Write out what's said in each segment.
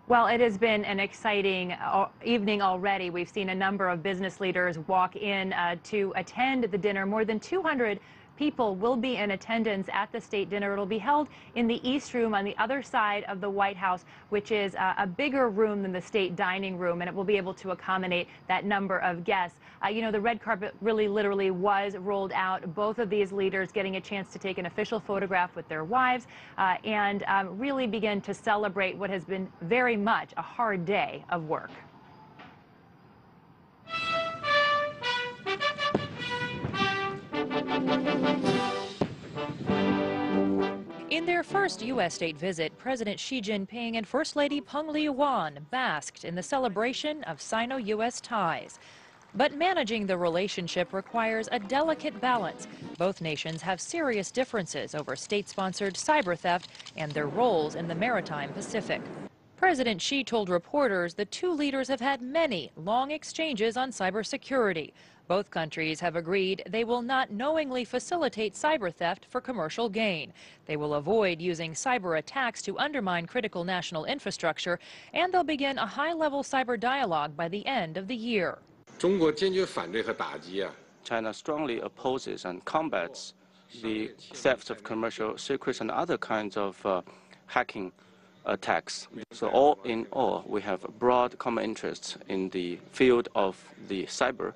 Well, it has been an exciting evening already. We've seen a number of business leaders walk in to attend the dinner. More than 200 people will be in attendance at the state dinner. It'll be held in the East Room on the other side of the White House, which is a bigger room than the state dining room, and it will be able to accommodate that number of guests. You know, the red carpet really literally was rolled out. Both of these leaders getting a chance to take an official photograph with their wives and really begin to celebrate what has been very much a hard day of work. In their first U.S. state visit, President Xi Jinping and First Lady Peng Liyuan basked in the celebration of Sino-U.S. ties. But managing the relationship requires a delicate balance. Both nations have serious differences over state-sponsored cyber theft and their roles in the maritime Pacific. President Xi told reporters the two leaders have had many long exchanges on cybersecurity. Both countries have agreed they will not knowingly facilitate cyber theft for commercial gain. They will avoid using cyber attacks to undermine critical national infrastructure, and they'll begin a high-level cyber dialogue by the end of the year. China strongly opposes and combats the theft of commercial secrets and other kinds of hacking attacks. So all in all, we have broad common interests in the field of the cyber,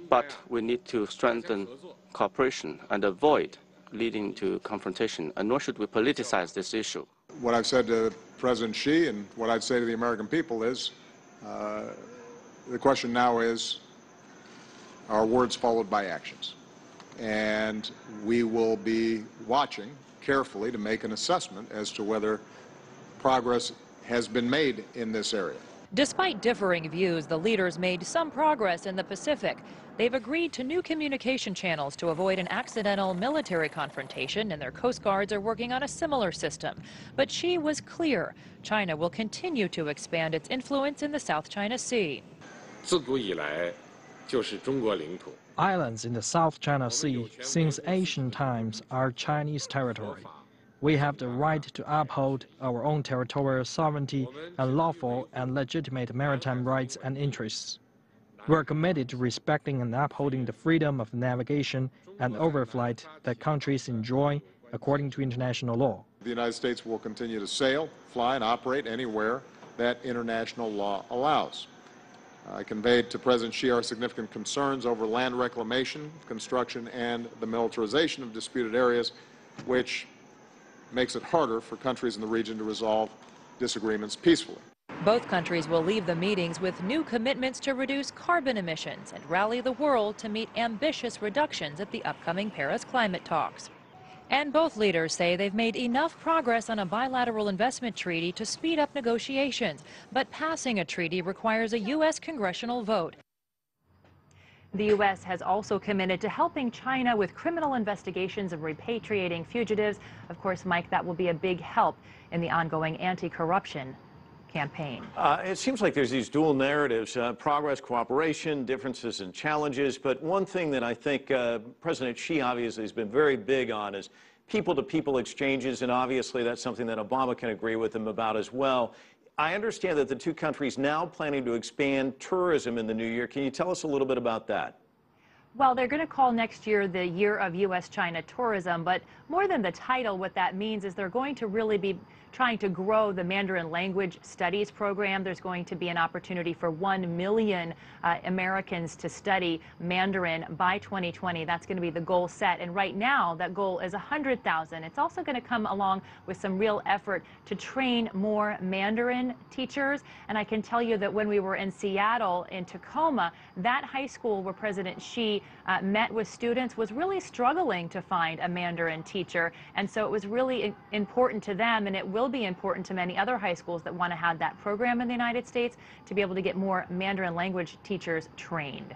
but we need to strengthen cooperation and avoid leading to confrontation, and nor should we politicize this issue. What I've said to President Xi and what I'd say to the American people is, the question now is, are words followed by actions? And we will be watching carefully to make an assessment as to whether progress has been made in this area. Despite differing views, the leaders made some progress in the Pacific. They've agreed to new communication channels to avoid an accidental military confrontation, and their coast guards are working on a similar system. But Xi was clear China will continue to expand its influence in the South China Sea. Islands in the South China Sea since ancient times are Chinese territory. We have the right to uphold our own territorial sovereignty and lawful and legitimate maritime rights and interests. We are committed to respecting and upholding the freedom of navigation and overflight that countries enjoy according to international law. The United States will continue to sail, fly, and operate anywhere that international law allows. I conveyed to President Xi our significant concerns over land reclamation, construction, and the militarization of disputed areas, which makes it harder for countries in the region to resolve disagreements peacefully. Both countries will leave the meetings with new commitments to reduce carbon emissions and rally the world to meet ambitious reductions at the upcoming Paris climate talks. And both leaders say they've made enough progress on a bilateral investment treaty to speed up negotiations. But passing a treaty requires a U.S. congressional vote. The U.S. has also committed to helping China with criminal investigations of repatriating fugitives. Of course, Mike, that will be a big help in the ongoing anti-corruption campaign. It seems like there's these dual narratives, progress, cooperation, differences and challenges. But one thing that I think President Xi obviously has been very big on is people-to-people exchanges, and obviously that's something that Obama can agree with him about as well. I understand that the two countries now planning to expand tourism in the new year. Can you tell us a little bit about that? Well, they're going to call next year the Year of U.S.-China Tourism, but more than the title, what that means is they're going to really be trying to grow the Mandarin language studies program. There's going to be an opportunity for 1 million Americans to study Mandarin by 2020. That's going to be the goal set. And right now, that goal is 100,000. It's also going to come along with some real effort to train more Mandarin teachers. And I can tell you that when we were in Seattle, in Tacoma, that high school where President Xi met with students was really struggling to find a Mandarin teacher. And so it was really important to them, and it will be important to many other high schools that want to have that program in the United States to be able to get more Mandarin language teachers trained.